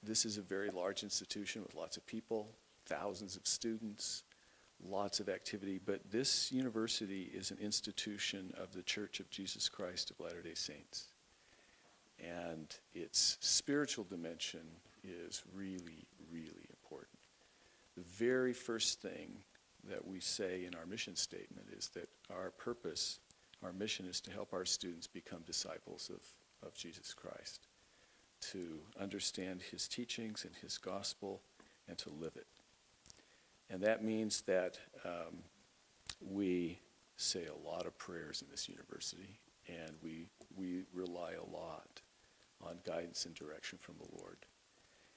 this is a very large institution with lots of people, thousands of students, lots of activity, but this university is an institution of the Church of Jesus Christ of Latter-day Saints. And its spiritual dimension is really, really important. The very first thing that we say in our mission statement is that our purpose, our mission is to help our students become disciples of Jesus Christ, to understand his teachings and his gospel and to live it. And that means that we say a lot of prayers in this university, and we rely a lot on guidance and direction from the Lord.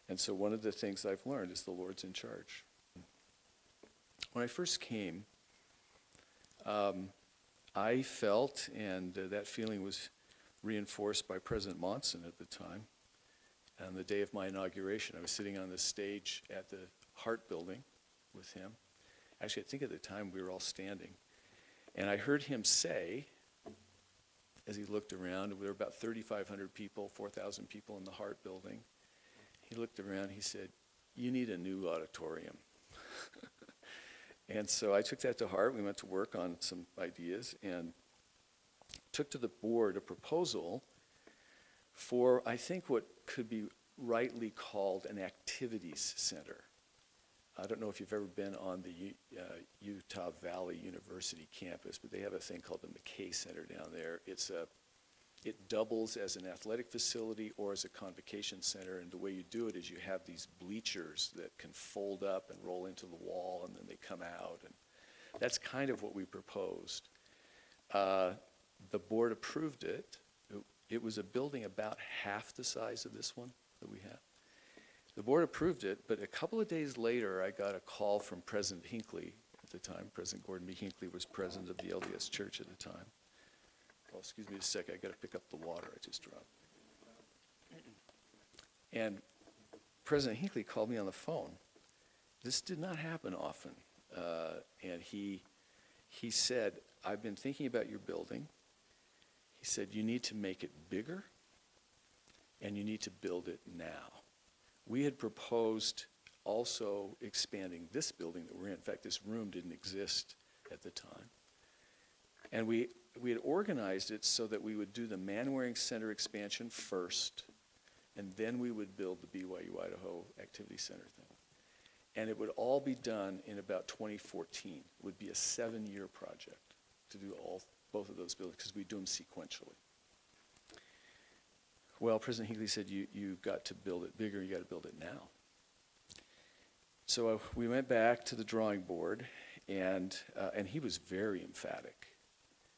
And so one of the things I've learned is the Lord's in charge. When I first came, I felt, and that feeling was reinforced by President Monson at the time. On the day of my inauguration, I was sitting on the stage at the Hart Building with him. Actually, I think at the time we were all standing. And I heard him say, as he looked around, there were about 3,500 people, 4,000 people in the Hart Building. He looked around, he said, "You need a new auditorium." And so I took that to heart. We went to work on some ideas and took to the board a proposal for, I think, what could be rightly called an activities center. I don't know if you've ever been on the Utah Valley University campus, but they have a thing called the McKay Center down there. It doubles as an athletic facility or as a convocation center, and the way you do it is you have these bleachers that can fold up and roll into the wall, and then they come out, and that's kind of what we proposed. The board approved it. It was a building about half the size of this one that we have. The board approved it, but a couple of days later, I got a call from President Hinckley at the time. President Gordon B. Hinckley was president of the LDS Church at the time. Oh, excuse me a second, I got to pick up the water I just dropped. And President Hinckley called me on the phone. This did not happen often. And he said, "I've been thinking about your building." He said, "You need to make it bigger, and you need to build it now." We had proposed also expanding this building that we're in. In fact, this room didn't exist at the time. And we had organized it so that we would do the Manwaring Center expansion first, and then we would build the BYU-Idaho Activity Center thing. And it would all be done in about 2014. It would be a 7-year project to do both of those buildings, because we do them sequentially. Well, President Hinckley said, you've got to build it bigger, you got to build it now. So we went back to the drawing board, and he was very emphatic.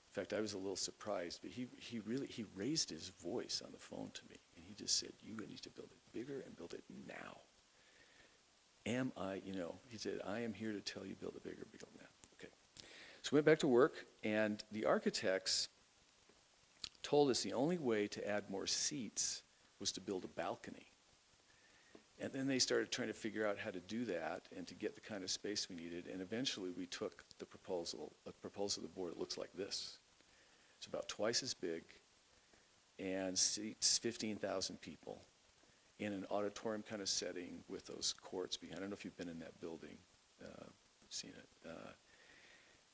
In fact, I was a little surprised, but he raised his voice on the phone to me, and he just said, "You need to build it bigger and build it now." He said, "I am here to tell you build it bigger, build it now." Okay. So we went back to work, and the architects told us the only way to add more seats was to build a balcony. And then they started trying to figure out how to do that and to get the kind of space we needed. And eventually we took a proposal of the board. It looks like this. It's about twice as big and seats 15,000 people in an auditorium kind of setting with those courts behind. I don't know if you've been in that building, seen it.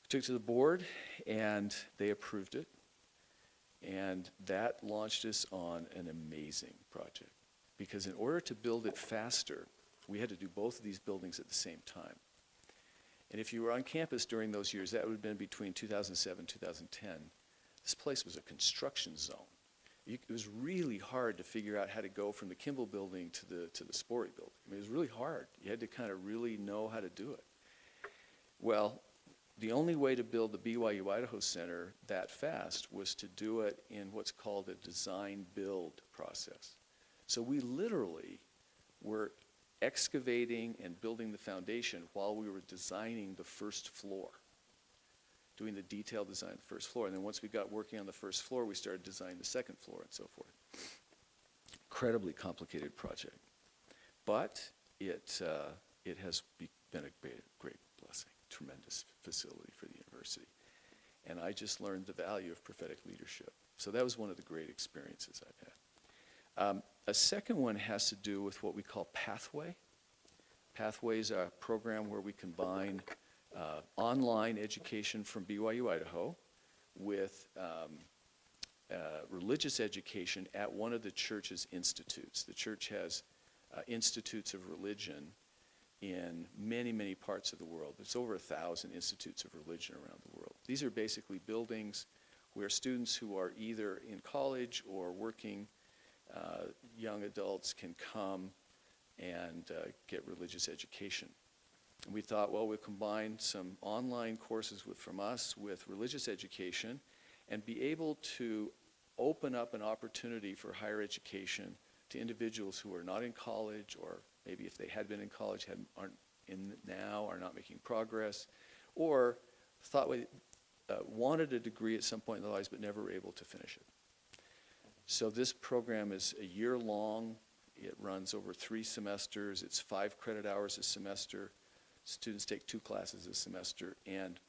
Took it to the board, and they approved it. And that launched us on an amazing project. Because in order to build it faster, we had to do both of these buildings at the same time. And if you were on campus during those years, that would have been between 2007 and 2010, this place was a construction zone. It was really hard to figure out how to go from the Kimball building to the Sporey building. I mean, it was really hard. You had to kind of really know how to do it. Well, the only way to build the BYU-Idaho Center that fast was to do it in what's called a design-build process. So we literally were excavating and building the foundation while we were designing the first floor, doing the detailed design of the first floor. And then once we got working on the first floor, we started designing the second floor and so forth. Incredibly complicated project. But it has been a great blessing, tremendous facility for the university. And I just learned the value of prophetic leadership. So that was one of the great experiences I've had. A second one has to do with what we call Pathway. Pathway is a program where we combine online education from BYU-Idaho with religious education at one of the church's institutes. The church has institutes of religion in many, many parts of the world. There's over 1,000 institutes of religion around the world. These are basically buildings where students who are either in college or working young adults can come and get religious education. And we thought, well, we'll combine some online courses from us with religious education and be able to open up an opportunity for higher education to individuals who are not in college, or maybe if they had been in college, aren't in now, are not making progress, or wanted a degree at some point in their lives but never were able to finish it. So this program is a year long. It runs over 3 semesters. It's 5 credit hours a semester. Students take 2 classes a semester, and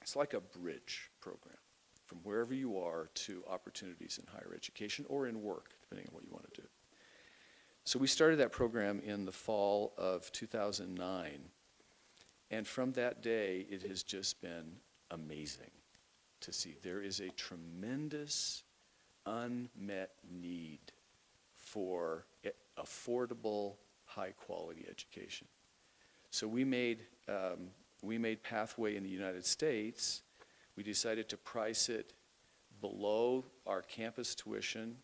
it's like a bridge program from wherever you are to opportunities in higher education or in work, depending on what you want to do. So we started that program in the fall of 2009, and from that day, it has just been amazing to see. There is a tremendous unmet need for affordable, high-quality education. So we made Pathway in the United States. We decided to price it below our campus tuition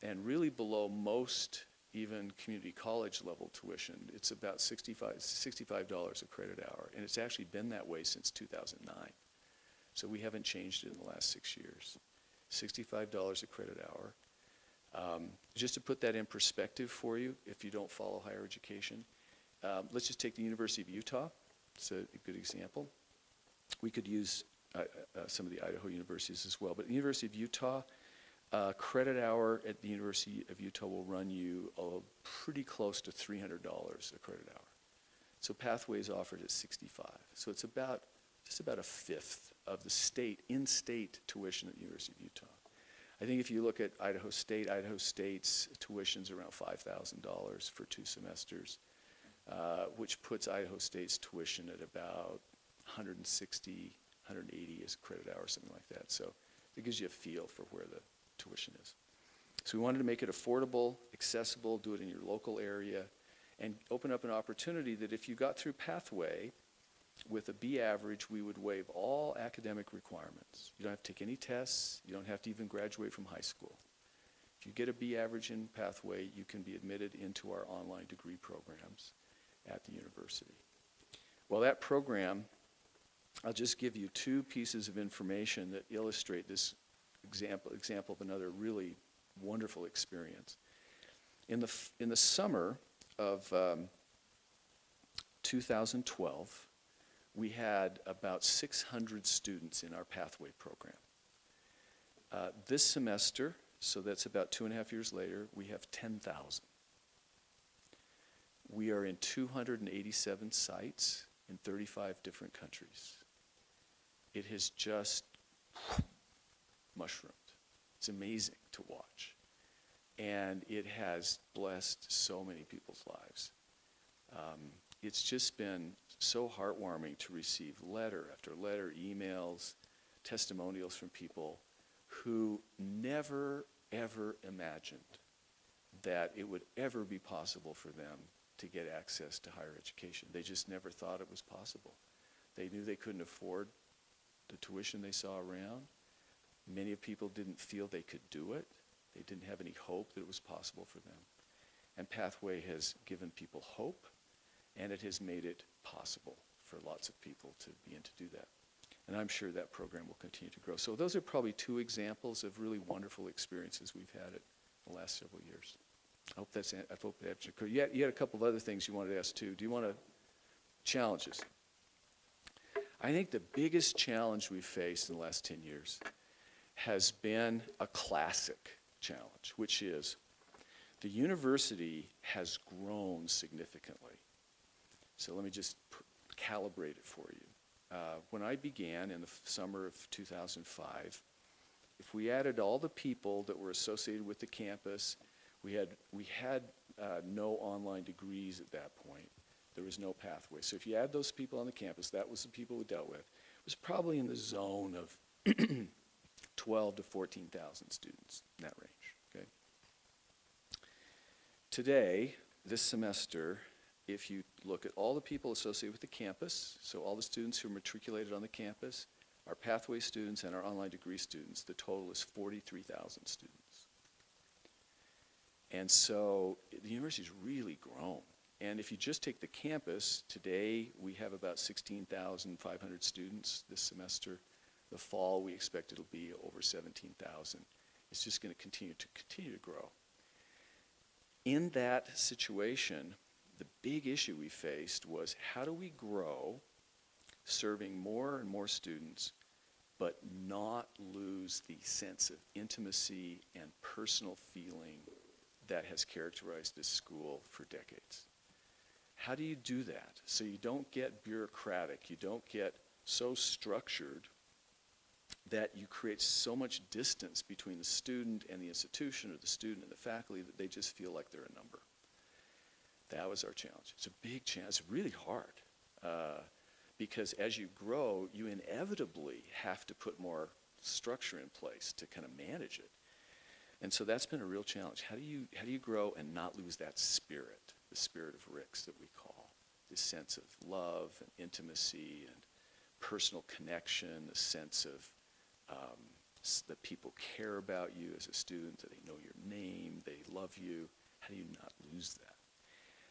and really below most even community college level tuition. It's about $65 a credit hour, and it's actually been that way since 2009. So we haven't changed it in the last 6 years. $65 a credit hour. Just to put that in perspective for you, if you don't follow higher education, let's just take the University of Utah. It's a good example. We could use some of the Idaho universities as well, but the University of Utah, credit hour at the University of Utah will run you pretty close to $300 a credit hour. So Pathway is offered at 65. So it's just about a fifth of the in-state tuition at the University of Utah. I think if you look at Idaho State's tuition's around $5,000 for 2 semesters, which puts Idaho State's tuition at about 160, 180 as a credit hour, something like that. So it gives you a feel for where the tuition is. So we wanted to make it affordable, accessible, do it in your local area, and open up an opportunity that if you got through Pathway with a B average, we would waive all academic requirements. You don't have to take any tests. You don't have to even graduate from high school. If you get a B average in Pathway, you can be admitted into our online degree programs at the university. Well, that program, I'll just give you 2 pieces of information that illustrate this example of another really wonderful experience. In the summer of 2012, we had about 600 students in our Pathway program. This semester, so that's about 2.5 years later, we have 10,000. We are in 287 sites in 35 different countries. It has just mushroomed. It's amazing to watch. And it has blessed so many people's lives. It's just been so heartwarming to receive letter after letter, emails, testimonials from people who never, ever imagined that it would ever be possible for them to get access to higher education. They just never thought it was possible. They knew they couldn't afford the tuition they saw around. Many people didn't feel they could do it. They didn't have any hope that it was possible for them. And Pathway has given people hope, and it has made it possible for lots of people to begin to do that. And I'm sure that program will continue to grow. So those are probably 2 examples of really wonderful experiences we've had in the last several years. I hope that answered. You had a couple of other things you wanted to ask too. Do you want to challenges? I think the biggest challenge we've faced in the last 10 years has been a classic challenge, which is the university has grown significantly. So let me just calibrate it for you. When I began in the summer of 2005, if we added all the people that were associated with the campus, We had no online degrees at that point. There was no pathway. So if you add those people on the campus, that was the people we dealt with. It was probably in the zone of 12 to 14,000 students, in that range, okay? Today, this semester, if you look at all the people associated with the campus, so all the students who are matriculated on the campus, our pathway students and our online degree students, the total is 43,000 students. And so the university's really grown. And if you just take the campus, today we have about 16,500 students this semester. The fall, we expect it'll be over 17,000. It's just going to continue to grow. In that situation, the big issue we faced was how do we grow serving more and more students but not lose the sense of intimacy and personal feeling that has characterized this school for decades. How do you do that so you don't get bureaucratic, you don't get so structured that you create so much distance between the student and the institution or the student and the faculty that they just feel like they're a number? That was our challenge. It's a big challenge. It's really hard because as you grow, you inevitably have to put more structure in place to kind of manage it. And so that's been a real challenge. How do you grow and not lose that spirit, the spirit of Rick's that we call, this sense of love and intimacy and personal connection, the sense of that people care about you as a student, that they know your name, they love you. How do you not lose that?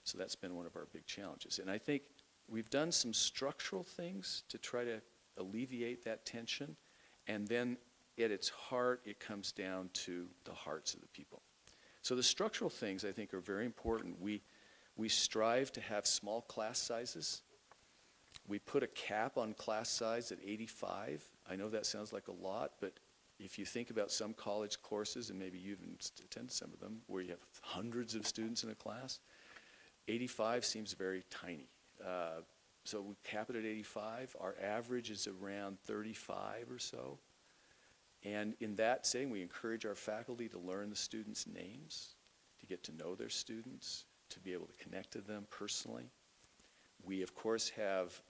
So that's been one of our big challenges. And I think we've done some structural things to try to alleviate that tension. And then at its heart, it comes down to the hearts of the people. So the structural things, I think, are very important. We strive to have small class sizes. We put a cap on class size at 85. I know that sounds like a lot, but if you think about some college courses, and maybe you even attended some of them, where you have hundreds of students in a class, 85 seems very tiny. So we cap it at 85. Our average is around 35 or so. And in that setting, we encourage our faculty to learn the students' names, to get to know their students, to be able to connect to them personally. We, of course, have,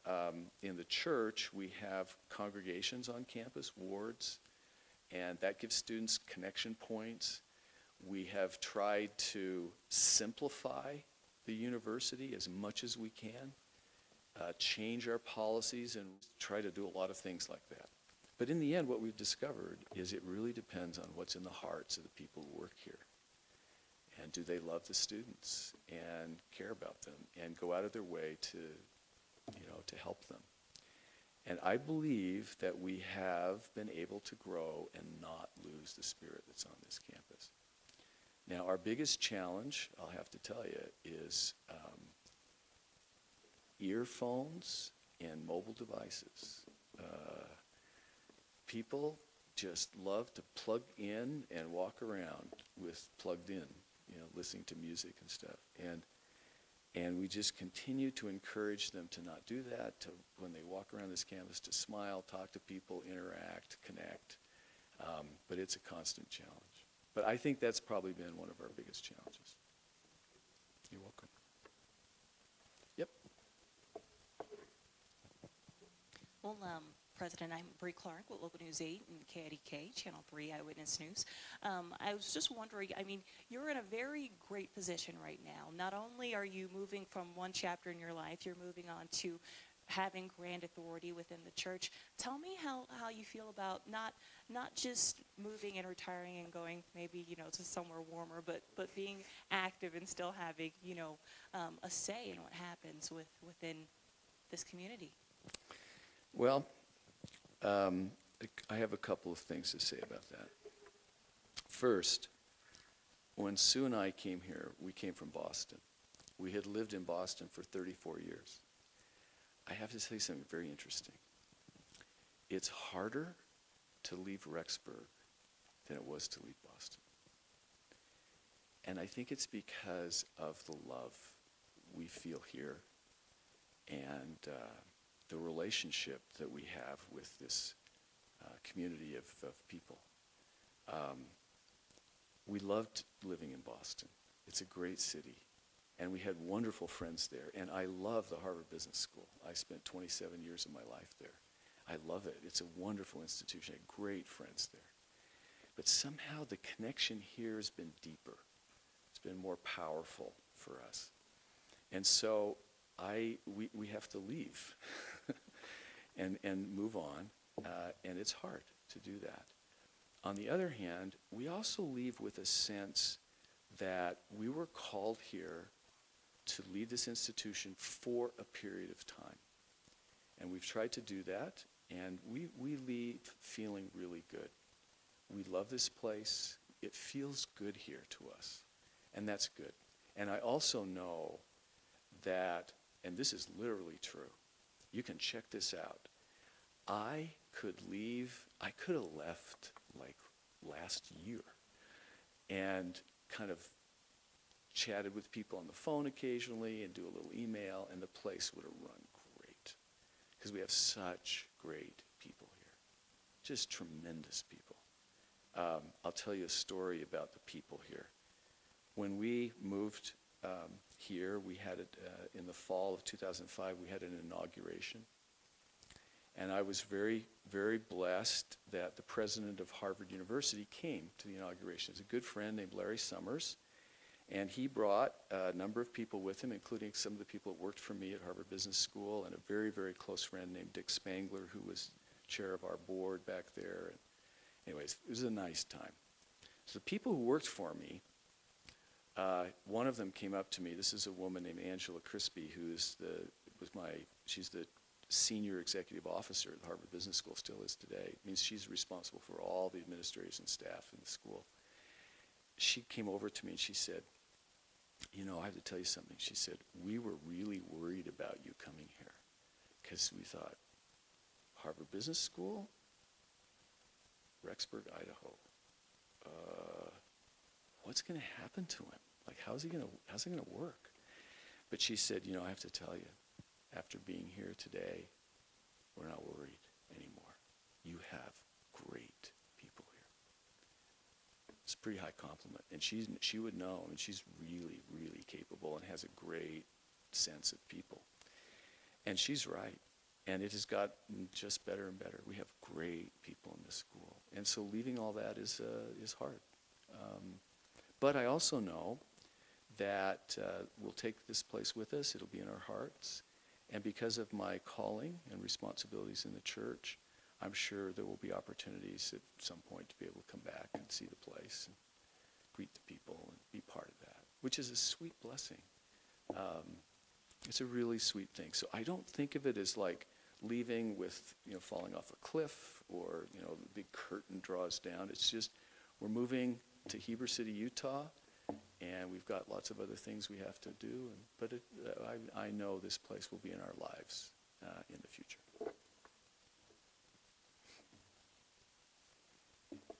in the church, we have congregations on campus, wards, and that gives students connection points. We have tried to simplify the university as much as we can, change our policies, and try to do a lot of things like that. But in the end, what we've discovered is it really depends on what's in the hearts of the people who work here. And do they love the students and care about them and go out of their way to help them? And I believe that we have been able to grow and not lose the spirit that's on this campus. Now, our biggest challenge, I'll have to tell you, is earphones and mobile devices. People just love to plug in and walk around with plugged in, listening to music and stuff. And we just continue to encourage them to not do that, to when they walk around this campus, to smile, talk to people, interact, connect. But it's a constant challenge. But I think that's probably been one of our biggest challenges. You're welcome. Yep. Well, President, I'm Bree Clark with Local News 8 and KIDK, Channel 3 Eyewitness News. I was just wondering, you're in a very great position right now. Not only are you moving from one chapter in your life, you're moving on to having grand authority within the church. Tell me how you feel about not just moving and retiring and going maybe, to somewhere warmer, but being active and still having, a say in what happens within this community. Well, I have a couple of things to say about that. First, when Sue and I came here, we came from Boston. We had lived in Boston for 34 years. I have to say something very interesting. It's harder to leave Rexburg than it was to leave Boston. And I think it's because of the love we feel here and the relationship that we have with this community of people. we loved living in Boston. It's a great city. And we had wonderful friends there. And I love the Harvard Business School. I spent 27 years of my life there. I love it. It's a wonderful institution. I had great friends there. But somehow the connection here has been deeper. It's been more powerful for us. And so we have to leave and move on. And it's hard to do that. On the other hand, we also leave with a sense that we were called here to lead this institution for a period of time. And we've tried to do that, and we leave feeling really good. We love this place. It feels good here to us, and that's good. And I also know that, and this is literally true, you can check this out. I could have left like last year and kind of chatted with people on the phone occasionally and do a little email, and the place would have run great because we have such great people here, just tremendous people. I'll tell you a story about the people here. When we moved here, we had it in the fall of 2005, we had an inauguration. And I was very, very blessed that the president of Harvard University came to the inauguration. He's a good friend named Larry Summers. And he brought a number of people with him, including some of the people that worked for me at Harvard Business School, and a very, very close friend named Dick Spangler, who was chair of our board back there. And anyways, it was a nice time. So the people who worked for me, one of them came up to me. This is a woman named Angela Crispy, she's the senior executive officer at the Harvard Business School, still is today. It means she's responsible for all the administrators and staff in the school. She came over to me and she said, I have to tell you something. She said, we were really worried about you coming here because we thought, Harvard Business School, Rexburg, Idaho. What's going to happen to him? Like, how's it going to work? But she said, I have to tell you, after being here today, we're not worried anymore. You have great people here. It's a pretty high compliment. And she would know. I mean, she's really, really capable and has a great sense of people. And she's right. And it has gotten just better and better. We have great people in this school. And so leaving all that is hard. But I also know that we'll take this place with us. It'll be in our hearts. And because of my calling and responsibilities in the church, I'm sure there will be opportunities at some point to be able to come back and see the place and greet the people and be part of that, which is a sweet blessing. It's a really sweet thing. So I don't think of it as like leaving with, falling off a cliff or, the big curtain draws down. It's just we're moving to Heber City, Utah, and we've got lots of other things we have to do. But I know this place will be in our lives in the future.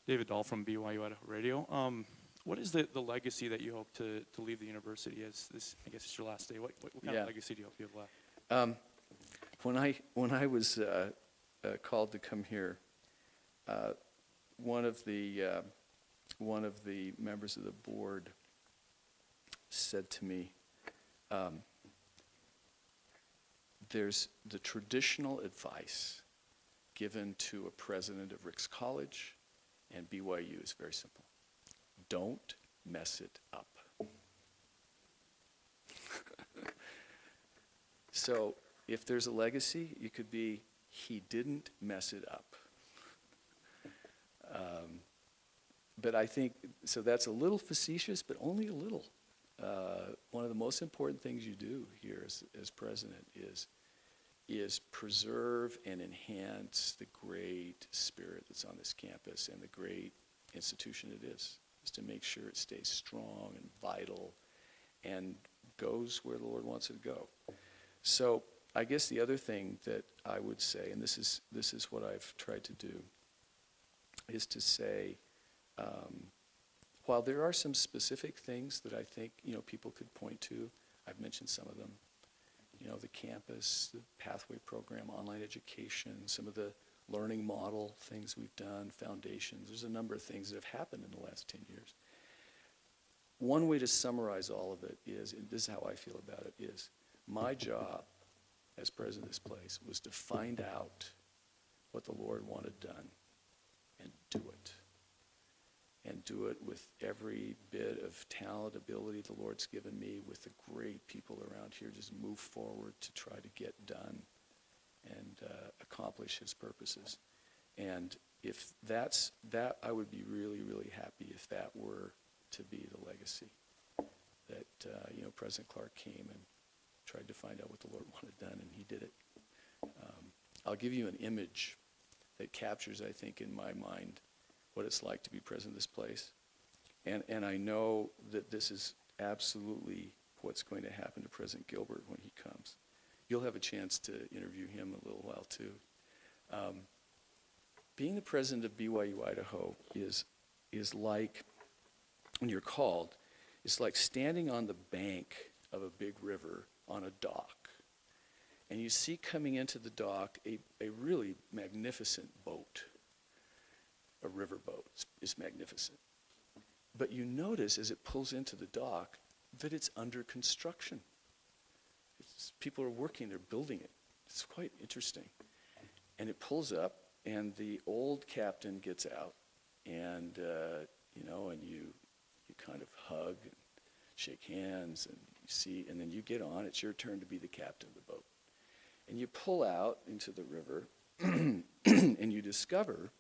David Dahl from BYU-Idaho Radio. What is the legacy that you hope to leave the university as this, I guess it's your last day? What kind of legacy do you hope you have left? When I was called to come here, one of the members of the board said to me, there's the traditional advice given to a president of Ricks College and BYU is very simple. Don't mess it up. So if there's a legacy, it could be he didn't mess it up. But I think, so that's a little facetious, but only a little. One of the most important things you do here as president is preserve and enhance the great spirit that's on this campus and the great institution it is to make sure it stays strong and vital and goes where the Lord wants it to go. So I guess the other thing that I would say, and this is what I've tried to do, is to say, while there are some specific things that I think people could point to, I've mentioned some of them. The campus, the pathway program, online education, some of the learning model things we've done, foundations. There's a number of things that have happened in the last 10 years. one way to summarize all of it is, and this is how I feel about it, is my job as president of this place was to find out what the Lord wanted done and do it. And do it with every bit of talent, ability the Lord's given me, with the great people around here, just move forward to try to get done and accomplish his purposes. And if that's that, I would be really, really happy if that were to be the legacy. That, President Clark came and tried to find out what the Lord wanted done, and he did it. I'll give you an image that captures, I think, in my mind, what it's like to be president of this place. And I know that this is absolutely what's going to happen to President Gilbert when he comes. You'll have a chance to interview him in a little while, too. Being the president of BYU-Idaho is like, when you're called, it's like standing on the bank of a big river on a dock. And you see coming into the dock a really magnificent boat. A riverboat is magnificent. But you notice as it pulls into the dock that it's under construction. People are working, they're building it. It's quite interesting. And it pulls up, and the old captain gets out, and and you kind of hug and shake hands, and you see, and then you get on. It's your turn to be the captain of the boat. And you pull out into the river, and you discover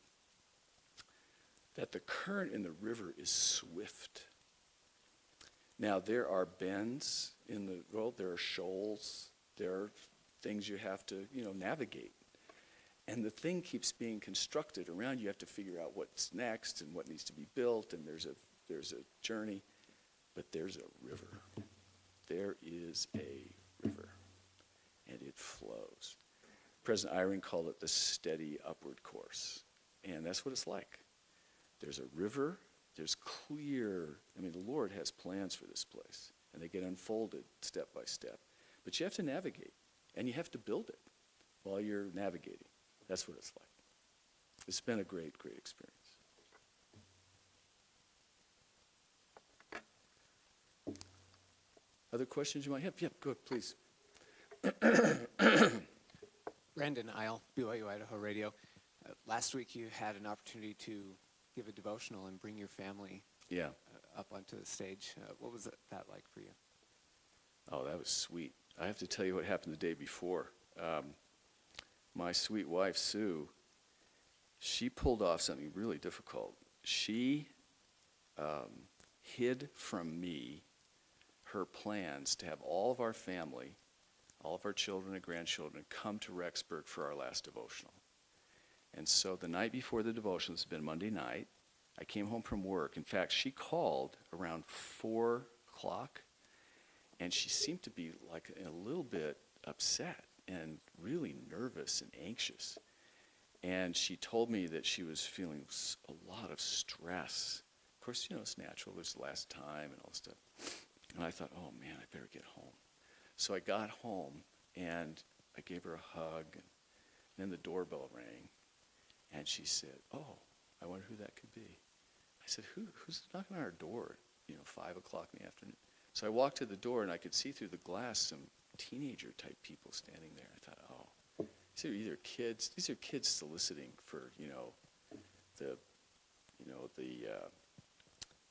that the current in the river is swift. Now, there are bends in the road, there are shoals, there are things you have to, navigate. And the thing keeps being constructed around you. You have to figure out what's next and what needs to be built, and there's a journey. But there's a river. There is a river, and it flows. President Eyring called it the steady upward course, and that's what it's like. There's a river, there's clear, the Lord has plans for this place, and they get unfolded step by step. But you have to navigate, and you have to build it while you're navigating. That's what it's like. It's been a great, great experience. Other questions you might have? Yeah, go ahead, please. Brandon Isle, BYU-Idaho Radio. Last week you had an opportunity to give a devotional and bring your family up onto the stage. What was that like for you? Oh, that was sweet. I have to tell you what happened the day before. My sweet wife, Sue, she pulled off something really difficult. She hid from me her plans to have all of our family, all of our children and grandchildren, come to Rexburg for our last devotional. And so the night before the devotion, this has been Monday night, I came home from work. In fact, she called around 4 o'clock, and she seemed to be like a little bit upset and really nervous and anxious. And she told me that she was feeling a lot of stress. Of course, it's natural. It was the last time and all this stuff. And I thought, oh, man, I better get home. So I got home, and I gave her a hug, and then the doorbell rang. And she said, oh, I wonder who that could be. I said, who's knocking on our door at 5 o'clock in the afternoon? So I walked to the door, and I could see through the glass some teenager-type people standing there. I thought, oh, these are either kids. These are kids soliciting for,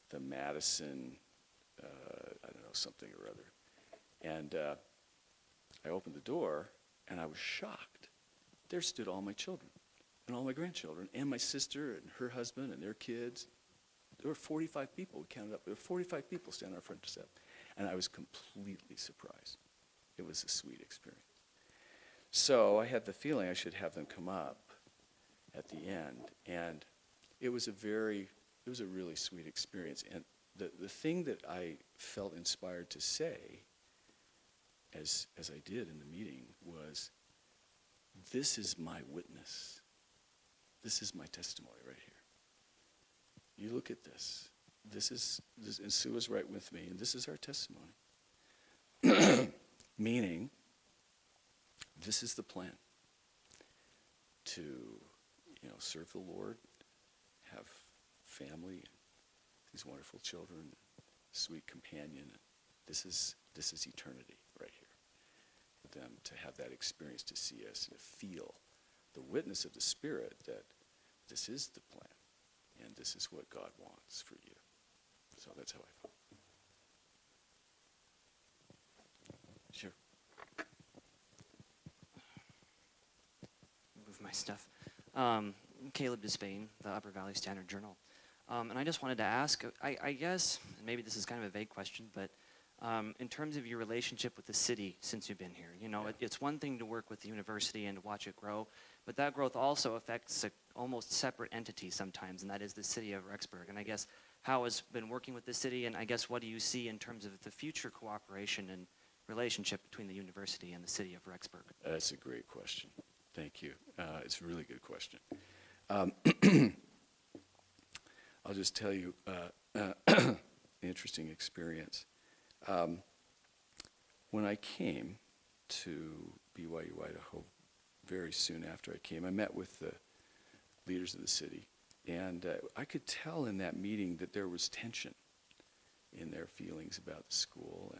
the Madison, something or other. And I opened the door, and I was shocked. There stood all my children and all my grandchildren and my sister and her husband and their kids. There were 45 people. We counted up. There were 45 people standing on our front step. And I was completely surprised. It was a sweet experience. So I had the feeling I should have them come up at the end. And it was a really sweet experience. And the thing that I felt inspired to say, as I did in the meeting, was, this is my witness. This is my testimony right here. You look at this. This, and Sue was right with me, and this is our testimony. Meaning, this is the plan. To, serve the Lord, have family, these wonderful children, sweet companion. This is eternity right here. For them to have that experience, to see us and to feel the witness of the Spirit that this is the plan and this is what God wants for you. So that's how I felt. Sure. Move my stuff. Caleb Despain, the Upper Valley Standard Journal. And I just wanted to ask, I guess, and maybe this is kind of a vague question, but in terms of your relationship with the city since you've been here, you know, it's one thing to work with the university and to watch it grow, but that growth also affects an almost separate entity sometimes, and that is the city of Rexburg. And I guess how has been working with the city, and I guess what do you see in terms of the future cooperation and relationship between the university and the city of Rexburg? That's a great question. Thank you. It's a really good question. I'll just tell you an interesting experience. When I came to BYU-Idaho, very soon after I came, I met with the leaders of the city, and I could tell in that meeting that there was tension in their feelings about the school,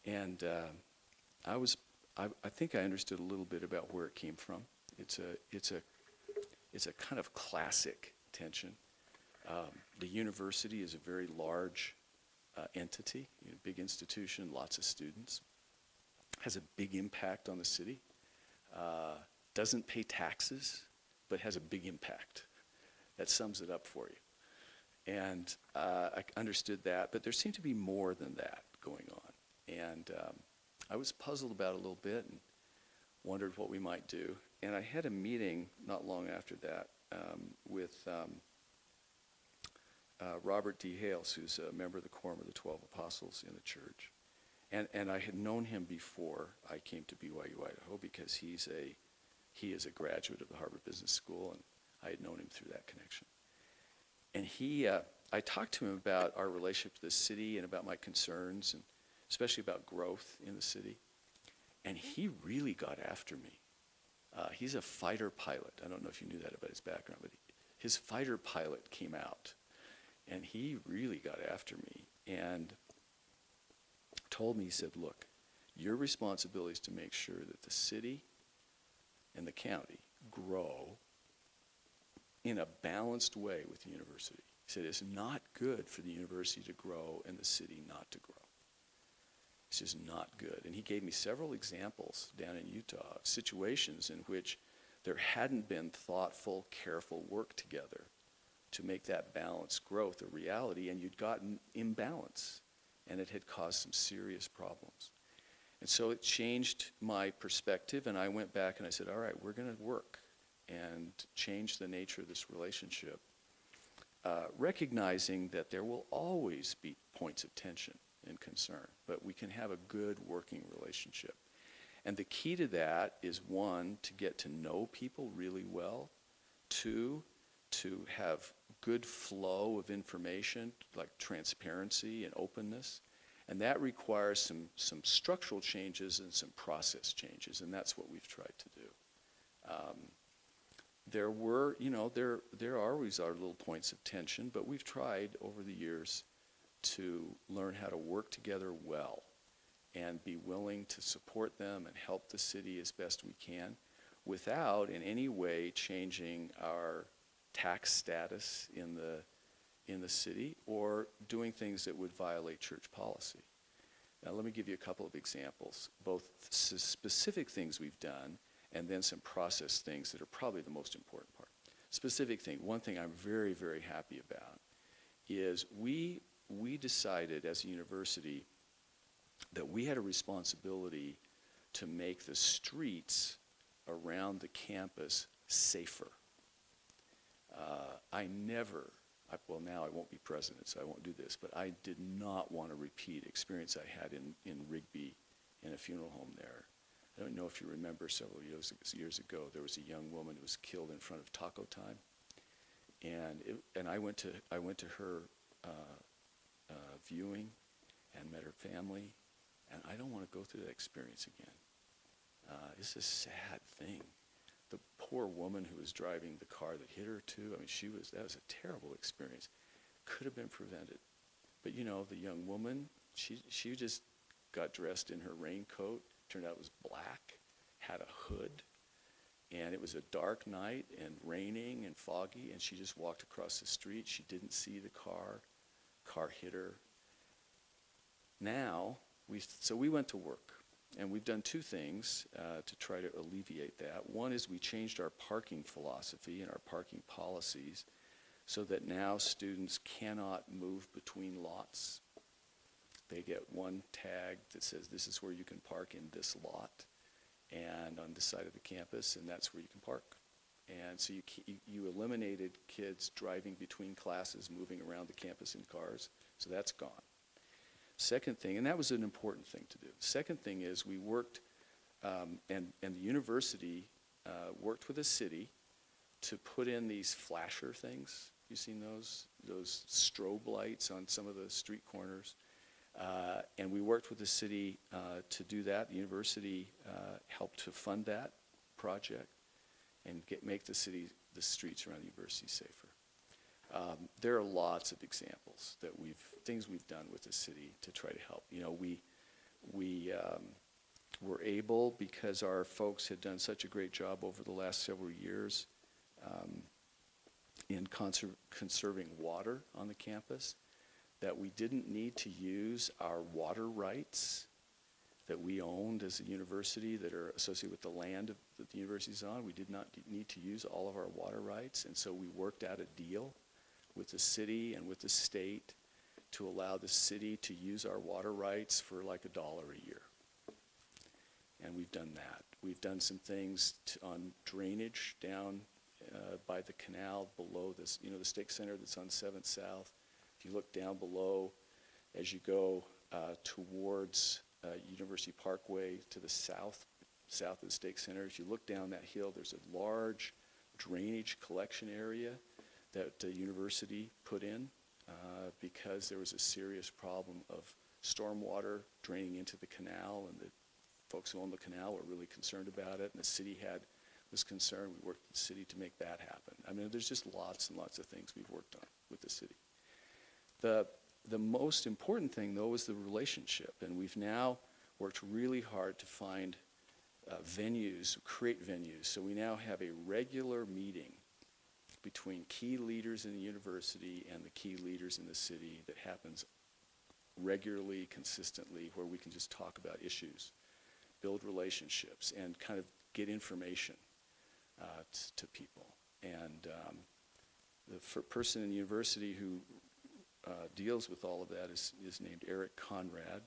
and I think I understood a little bit about where it came from. It's a kind of classic tension. The university is a very large entity, big institution, lots of students, has a big impact on the city, doesn't pay taxes, but has a big impact. That sums it up for you. And I understood that, but there seemed to be more than that going on. And I was puzzled about it a little bit and wondered what we might do. And I had a meeting not long after that with Robert D. Hales, who's a member of the Quorum of the 12 Apostles in the church. And I had known him before I came to BYU-Idaho because he is a graduate of the Harvard Business School, and I had known him through that connection. And I talked to him about our relationship to the city and about my concerns, and especially about growth in the city. And he really got after me. He's a fighter pilot. I don't know if you knew that about his background, but his fighter pilot came out. And he really got after me and told me, he said, look, your responsibility is to make sure that the city and the county grow in a balanced way with the university. He said, it's not good for the university to grow and the city not to grow. It's just not good. And he gave me several examples down in Utah of situations in which there hadn't been thoughtful, careful work together to make that balanced growth a reality, and you'd gotten imbalance, and it had caused some serious problems. And so it changed my perspective, and I went back and I said, all right, we're going to work and change the nature of this relationship, recognizing that there will always be points of tension and concern, but we can have a good working relationship. And the key to that is, one, to get to know people really well, two, to have good flow of information, like transparency and openness. And that requires some structural changes and some process changes, and that's what we've tried to do. There always are little points of tension, but we've tried over the years to learn how to work together well and be willing to support them and help the city as best we can without in any way changing our tax status in the city or doing things that would violate church policy. Now let me give you a couple of examples, both specific things we've done and then some process things that are probably the most important part. Specific thing, one thing I'm very, very happy about is we decided as a university that we had a responsibility to make the streets around the campus safer. Now I won't be president, so I won't do this, but I did not want to repeat experience I had in Rigby in a funeral home there. I don't know if you remember several years ago, there was a young woman who was killed in front of Taco Time. And I went to her viewing and met her family, and I don't want to go through that experience again. It's a sad thing. The poor woman who was driving the car that hit her too, that was a terrible experience. Could have been prevented. But you know, the young woman, she just got dressed in her raincoat. Turned out it was black, had a hood, and it was a dark night and raining and foggy, and she just walked across the street. She didn't see the car. Car hit her. Now, so we went to work, and we've done two things to try to alleviate that. One is we changed our parking philosophy and our parking policies so that now students cannot move between lots. They get one tag that says this is where you can park in this lot and on this side of the campus, and that's where you can park. And so you eliminated kids driving between classes, moving around the campus in cars, so that's gone. Second thing, and that was an important thing to do. Second thing is we worked, and the university worked with the city to put in these flasher things. You've seen those strobe lights on some of the street corners. And we worked with the city to do that. The university helped to fund that project and make the streets around the university safer. There are lots of examples that things we've done with the city to try to help. You know, we were able, because our folks had done such a great job over the last several years in conserving water on the campus, that we didn't need to use our water rights that we owned as a university that are associated with the land that the university's on. We did not need to use all of our water rights, and so we worked out a deal with the city and with the state to allow the city to use our water rights for like $1 a year. And we've done that. We've done some things on drainage down by the canal below this, you know, the Stake Center that's on 7th South. If you look down below as you go towards University Parkway to the south of the Stake Center, as you look down that hill, there's a large drainage collection area that the university put in because there was a serious problem of stormwater draining into the canal, and the folks who own the canal were really concerned about it, and the city was concerned. We worked with the city to make that happen. I mean, there's just lots and lots of things we've worked on with the city. The most important thing, though, was the relationship, and we've now worked really hard to find venues, create venues. So we now have a regular meeting between key leaders in the university and the key leaders in the city that happens regularly, consistently, where we can just talk about issues, build relationships, and kind of get information to people. And the person in the university who deals with all of that is named Eric Conrad.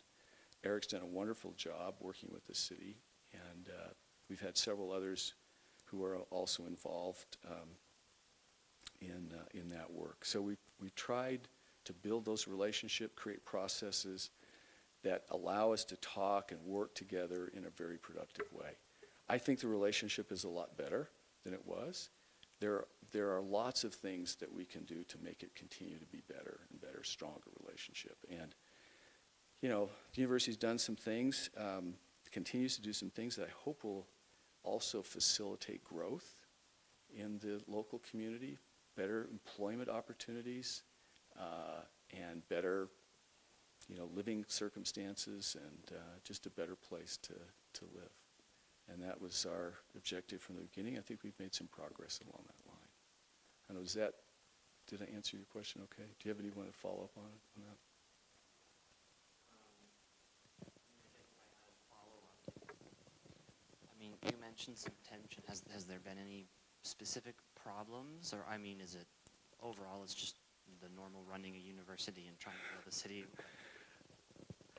Eric's done a wonderful job working with the city, and we've had several others who are also involved in that work. So we tried to build those relationships, create processes that allow us to talk and work together in a very productive way. I think the relationship is a lot better than it was. There are lots of things that we can do to make it continue to be better and better, stronger relationship. And, you know, the university's done some things, continues to do some things that I hope will also facilitate growth in the local community, better employment opportunities, and better, you know, living circumstances, and just a better place to live. And that was our objective from the beginning. I think we've made some progress along that line. I know, did I answer your question okay? Do you have anyone to follow up on that? I mean, you mentioned some tension. Has there been any specific problems, or I mean, is it overall it's just the normal running a university and trying to build a city?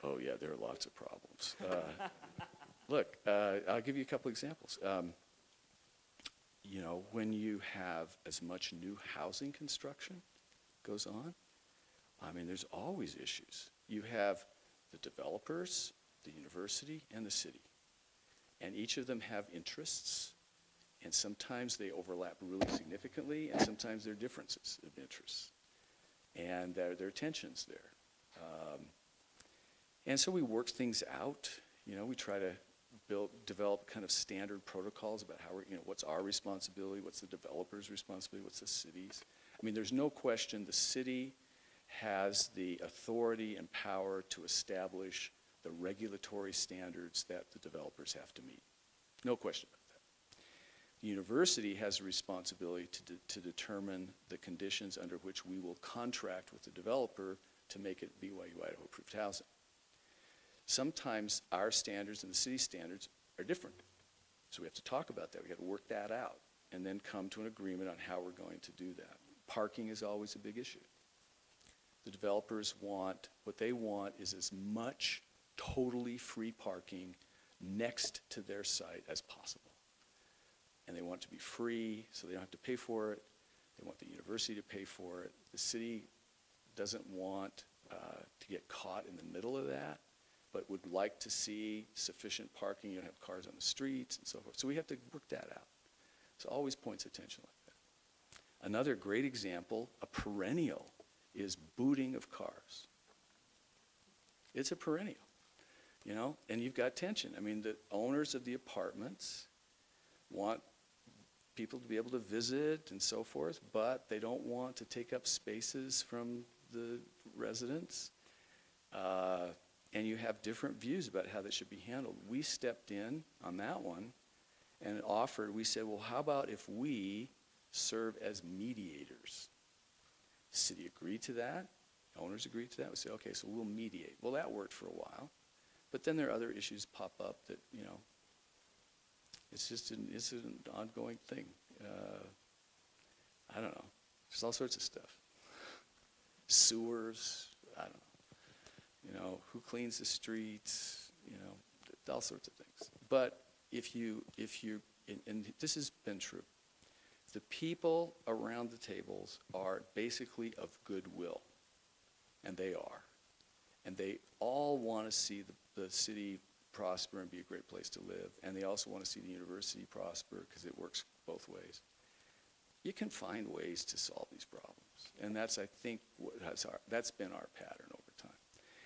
Oh yeah, there are lots of problems. Look, I'll give you a couple examples. You know, when you have as much new housing construction goes on, I mean, there's always issues. You have the developers, the university, and the city. And each of them have interests, and sometimes they overlap really significantly, and sometimes there are differences of interests. And there are tensions there. And so we work things out. You know, we try to develop kind of standard protocols about how what's our responsibility, what's the developer's responsibility, what's the city's. I mean, there's no question the city has the authority and power to establish the regulatory standards that the developers have to meet. No question about that. The university has a responsibility to determine the conditions under which we will contract with the developer to make it BYU-Idaho approved housing. Sometimes our standards and the city standards are different. So we have to talk about that. We got to work that out and then come to an agreement on how we're going to do that. Parking is always a big issue. The developers what they want is as much totally free parking next to their site as possible. And they want it to be free so they don't have to pay for it. They want the university to pay for it. The city doesn't want to get caught in the middle of that, but would like to see sufficient parking. You don't have cars on the streets and so forth. So we have to work that out. So always points of tension like that. Another great example, a perennial, is booting of cars. It's a perennial, you know, and you've got tension. I mean, the owners of the apartments want people to be able to visit and so forth, but they don't want to take up spaces from the residents. And you have different views about how that should be handled. We stepped in on that one and offered, we said, well, how about if we serve as mediators? The city agreed to that. Owners agreed to that. We said, okay, so we'll mediate. Well, that worked for a while. But then there are other issues pop up that, you know, it's just it's an ongoing thing. I don't know. There's all sorts of stuff. Sewers, I don't know. You know, who cleans the streets, you know, all sorts of things. But if you and this has been true, the people around the tables are basically of goodwill, and they are. And they all want to see the city prosper and be a great place to live, and they also want to see the university prosper because it works both ways. You can find ways to solve these problems, and that's, I think, that's been our pattern over time.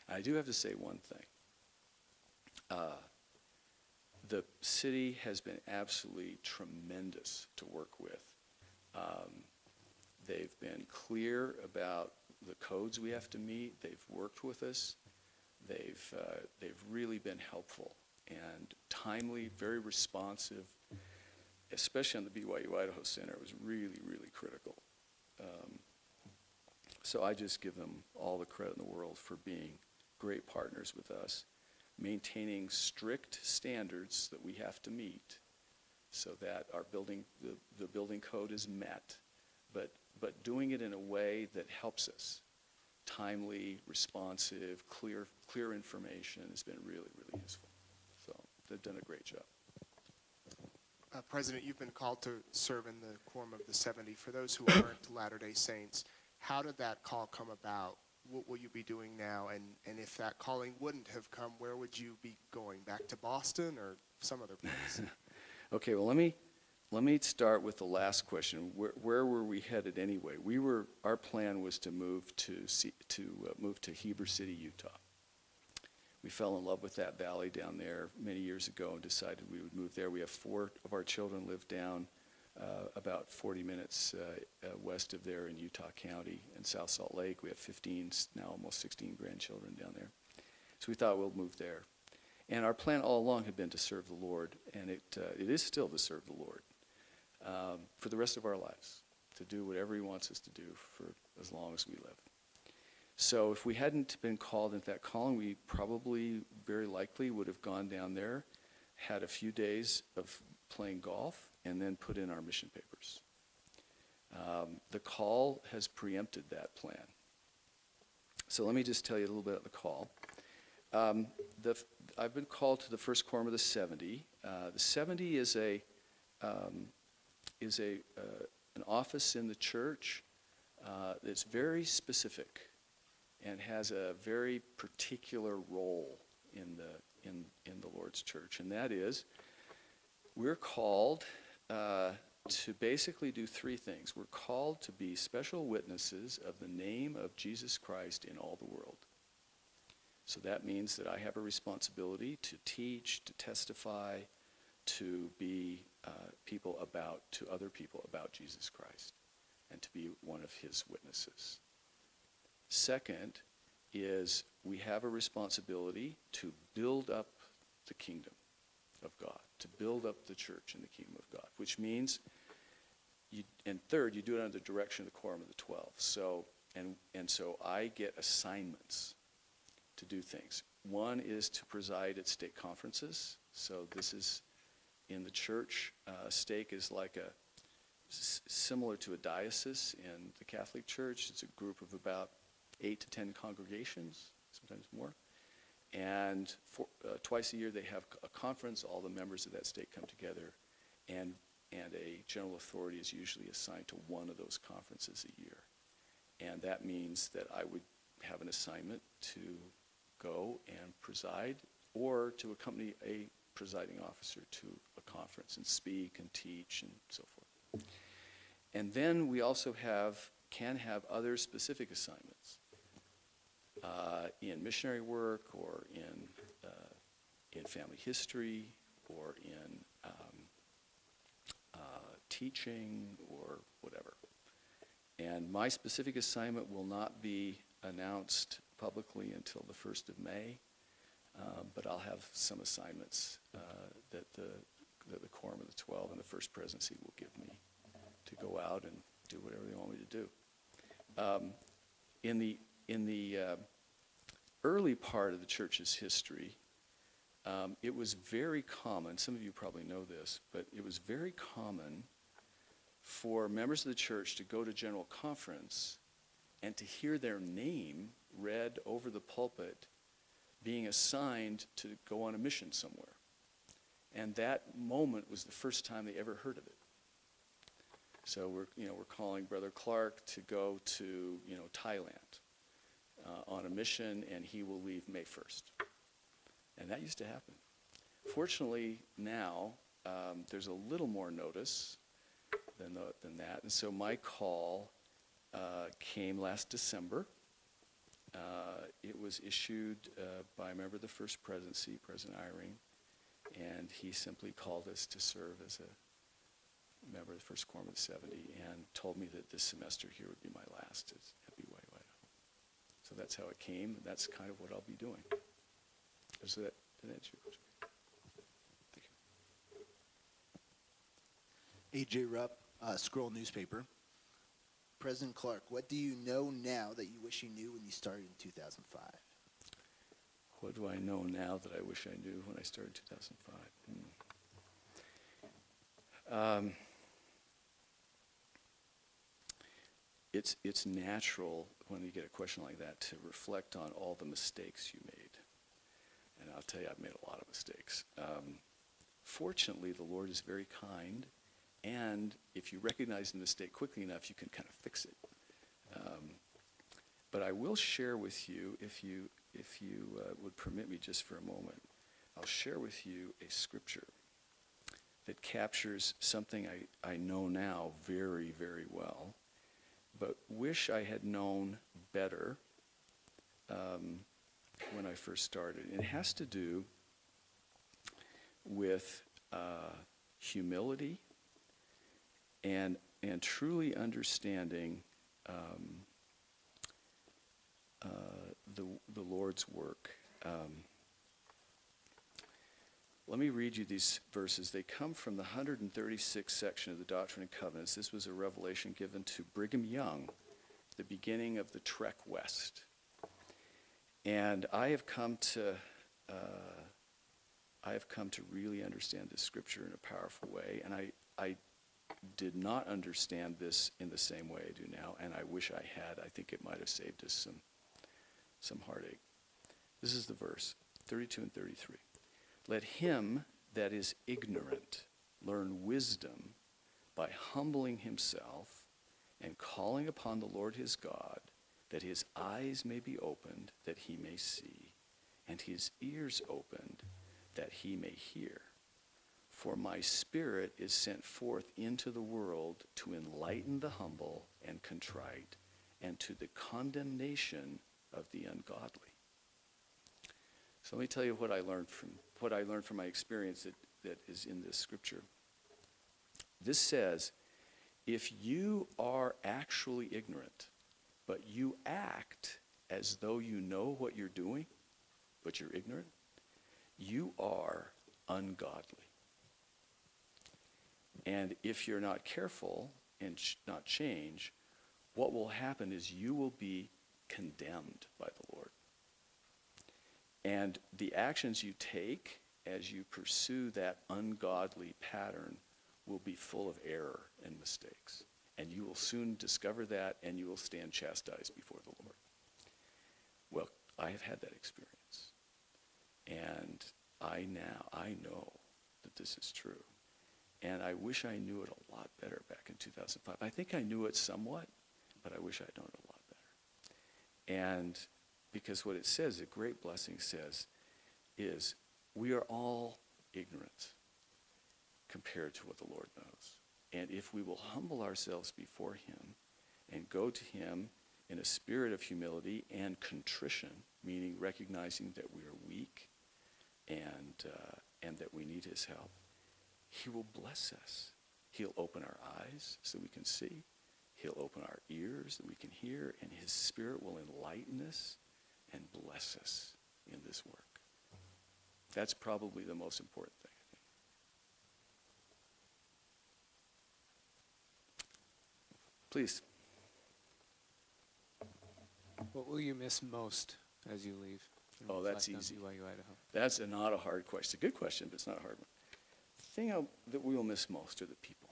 I do have to say one thing. The city has been absolutely tremendous to work with. They've been clear about the codes we have to meet. They've worked with us. They've really been helpful and timely, very responsive, especially on the BYU-Idaho Center. It was really, really critical. So I just give them all the credit in the world for being great partners with us, maintaining strict standards that we have to meet so that our the building code is met, but doing it in a way that helps us. Timely, responsive, clear information has been really, really useful. So they've done a great job. President, you've been called to serve in the Quorum of the 70. For those who aren't Latter-day Saints, how did that call come about? What will you be doing now? And if that calling wouldn't have come, where would you be going? Back to Boston or some other place? Okay, well, let me start with the last question. Where were we headed anyway? Our plan was to move to Heber City, Utah. We fell in love with that valley down there many years ago and decided we would move there. We have 4 of our children live down about 40 minutes west of there in Utah County in South Salt Lake. We have 15, now almost 16 grandchildren down there. So we thought we'll move there. And our plan all along had been to serve the Lord, and it is still to serve the Lord for the rest of our lives, to do whatever he wants us to do for as long as we live. So if we hadn't been called into that calling, we probably, very likely, would have gone down there, had a few days of playing golf, and then put in our mission papers. The call has preempted that plan. So let me just tell you a little bit about the call. I've been called to the First Quorum of the 70. The 70 is an office in the church that's very specific and has a very particular role in the Lord's church, and that is we're called to basically do 3 things. We're called to be special witnesses of the name of Jesus Christ in all the world. So that means that I have a responsibility to teach, to testify, to be to other people about Jesus Christ, and to be one of his witnesses. Second is we have a responsibility to build up the kingdom of God, to build up the church in the kingdom of God, which means, and third, you do it under the direction of the quorum of the 12. So I get assignments to do things. One is to preside at stake conferences. So this is in the church. Stake is like similar to a diocese in the Catholic Church. It's a group of about 8 to 10 congregations, sometimes more. And twice a year they have a conference. All the members of that stake come together, and a general authority is usually assigned to one of those conferences a year. And that means that I would have an assignment to go and preside or to accompany a presiding officer to a conference and speak and teach and so forth. And then we also can have other specific assignments in missionary work or in family history or in teaching or whatever. And my specific assignment will not be announced publicly until the 1st of May, but I'll have some assignments that the Quorum of the 12 and the First Presidency will give me to go out and do whatever they want me to do. In the early part of the church's history, it was very common, some of you probably know this, but it was very common for members of the church to go to general conference and to hear their name read over the pulpit being assigned to go on a mission somewhere. And that moment was the first time they ever heard of it. So we're calling Brother Clark to go to Thailand on a mission, and he will leave May 1st. And that used to happen. Fortunately, now there's a little more notice than that, and so my call came last December. It was issued by a member of the First Presidency, President Eyring, and he simply called us to serve as a member of the First Quorum of the 70 and told me that this semester here would be my last at BYU-Idaho. So that's how it came, and that's kind of what I'll be doing. So that answer your question? Thank you. AJ Rupp, Scroll newspaper. President Clark, what do you know now that you wish you knew when you started in 2005? What do I know now that I wish I knew when I started in 2005? It's natural when you get a question like that to reflect on all the mistakes you made. And I'll tell you, I've made a lot of mistakes. Fortunately, the Lord is very kind, and if you recognize the mistake quickly enough, you can kind of fix it. But I will share with you, if you would permit me just for a moment, I'll share with you a scripture that captures something I know now very, very well, but wish I had known better when I first started. It has to do with humility and truly understanding the Lord's work. Let me read you these verses. They come from the 136th section of the Doctrine and Covenants. This was a revelation given to Brigham Young, the beginning of the trek west. And I have come to really understand this scripture in a powerful way. And I did not understand this in the same way I do now, and I wish I had. I think it might have saved us some heartache. This is the verse, 32 and 33. Let him that is ignorant learn wisdom by humbling himself and calling upon the Lord his God, that his eyes may be opened, that he may see, and his ears opened, that he may hear. For my spirit is sent forth into the world to enlighten the humble and contrite, and to the condemnation of the ungodly. So let me tell you what I learned from my experience that is in this scripture. This says, if you are actually ignorant, but you act as though you know what you're doing, but you're ignorant, you are ungodly. And if you're not careful and not change, what will happen is you will be condemned by the Lord. And the actions you take as you pursue that ungodly pattern will be full of error and mistakes. And you will soon discover that, and you will stand chastised before the Lord. Well, I have had that experience. And I know that this is true. And I wish I knew it a lot better back in 2005. I think I knew it somewhat, but I wish I'd known it a lot better. And because what it says, the great blessing says, is we are all ignorant compared to what the Lord knows. And if we will humble ourselves before him and go to him in a spirit of humility and contrition, meaning recognizing that we are weak and that we need his help, he will bless us. He'll open our eyes so we can see. He'll open our ears that we can hear, and his Spirit will enlighten us and bless us in this work. That's probably the most important thing, I think. Please. What will you miss most as you leave? and Oh, that's reflect on easy. BYU-Idaho? That's not a hard question. Good question, but it's not a hard one. The thing that we will miss most are the people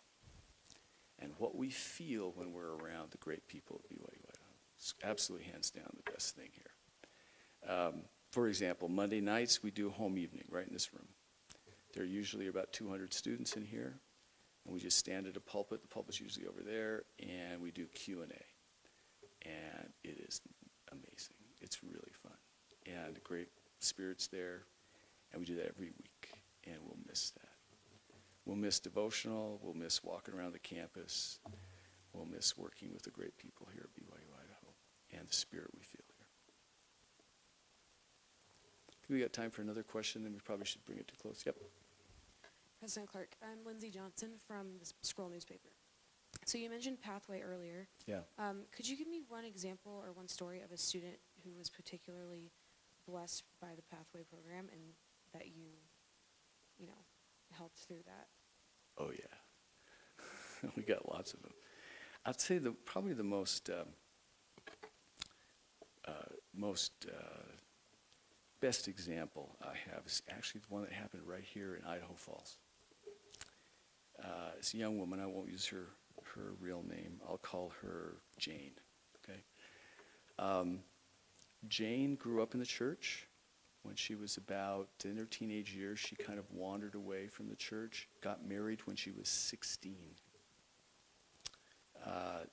and what we feel when we're around the great people of BYU-Idaho. It's absolutely hands down the best thing here. For example, Monday nights we do a home evening right in this room. There are usually about 200 students in here, and we just stand at a pulpit. The pulpit's usually over there, and we do Q&A. And it is amazing. It's really fun. And great spirits there, and we do that every week, and we'll miss that. We'll miss devotional. We'll miss walking around the campus. We'll miss working with the great people here at BYU-Idaho and the spirit we feel here. We got time for another question, then we probably should bring it to close. Yep. President Clark, I'm Lindsay Johnson from the Scroll newspaper. So you mentioned Pathway earlier. Yeah. Could you give me one example or one story of a student who was particularly blessed by the Pathway program and that you helped through that? Oh, yeah. We got lots of them. I'd say probably the most best example I have is actually the one that happened right here in Idaho Falls. It's a young woman. I won't use her real name. I'll call her Jane. Okay. Jane grew up in the church. When she was about in her teenage years, she kind of wandered away from the church, got married when she was 16.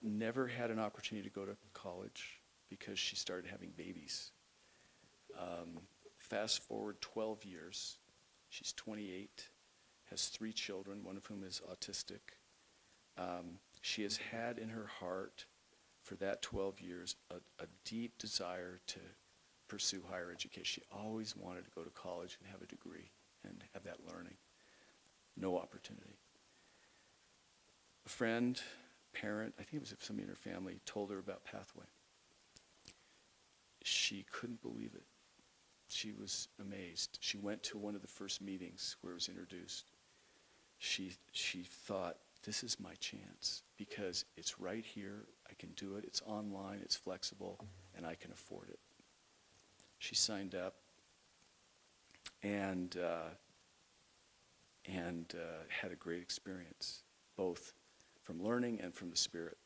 Never had an opportunity to go to college because she started having babies. Fast forward 12 years, she's 28, has 3 children, one of whom is autistic. She has had in her heart for that 12 years a deep desire to pursue higher education. She always wanted to go to college and have a degree and have that learning. No opportunity. A friend, parent, I think it was somebody in her family, told her about Pathway. She couldn't believe it. She was amazed. She went to one of the first meetings where it was introduced. She thought, this is my chance because it's right here. I can do it. It's online. It's flexible, and I can afford it. She signed up and had a great experience, both from learning and from the Spirit.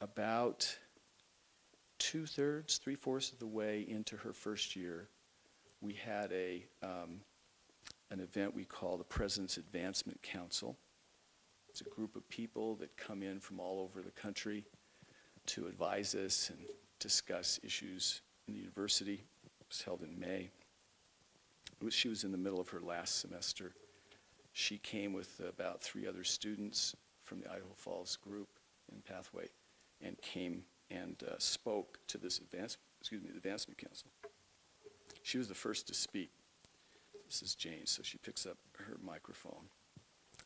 About 2/3, 3/4 of the way into her first year, we had an event we call the President's Advancement Council. It's a group of people that come in from all over the country to advise us and discuss issues in the university. It was held in May. She was in the middle of her last semester. She came with about 3 other students from the Idaho Falls group in Pathway and came and spoke to this the Advancement Council. She was the first to speak. This is Jane, so she picks up her microphone,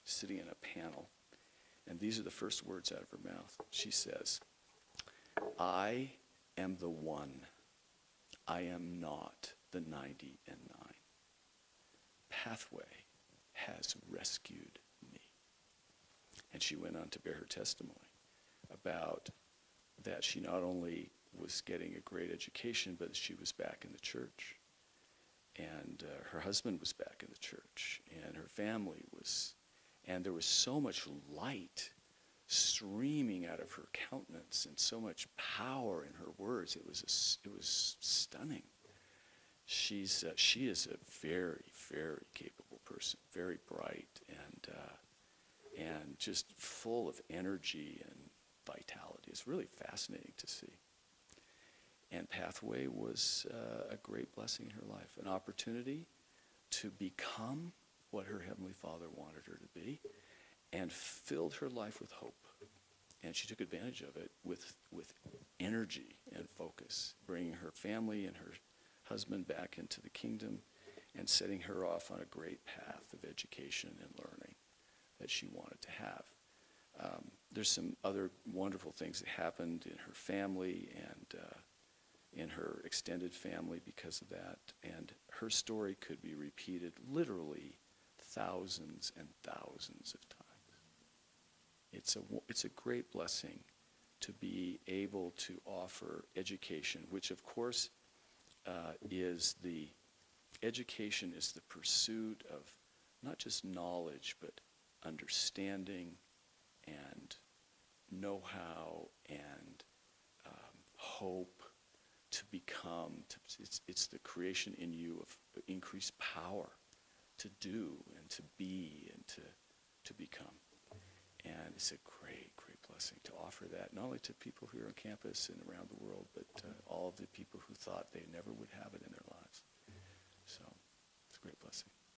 sitting in a panel, and these are the first words out of her mouth. She says, I am the one. I am not the 99. Pathway has rescued me. And she went on to bear her testimony about that she not only was getting a great education, but she was back in the church. And her husband was back in the church, and her family was, and there was so much light streaming out of her countenance and so much power in her words. It was stunning. She is a very, very capable person, very bright, and just full of energy and vitality. It's really fascinating to see. And Pathway was a great blessing in her life, an opportunity to become what her Heavenly Father wanted her to be, and filled her life with hope. And she took advantage of it with energy and focus, bringing her family and her husband back into the kingdom and setting her off on a great path of education and learning that she wanted to have. There's some other wonderful things that happened in her family and in her extended family because of that. And her story could be repeated literally thousands and thousands of times. It's a great blessing to be able to offer education, which of course education is the pursuit of not just knowledge, but understanding and know-how and hope to become. It's the creation in you of increased power to do and to be and to become. And it's a great, great blessing to offer that, not only to people here on campus and around the world, but all of the people who thought they never would have it in their lives.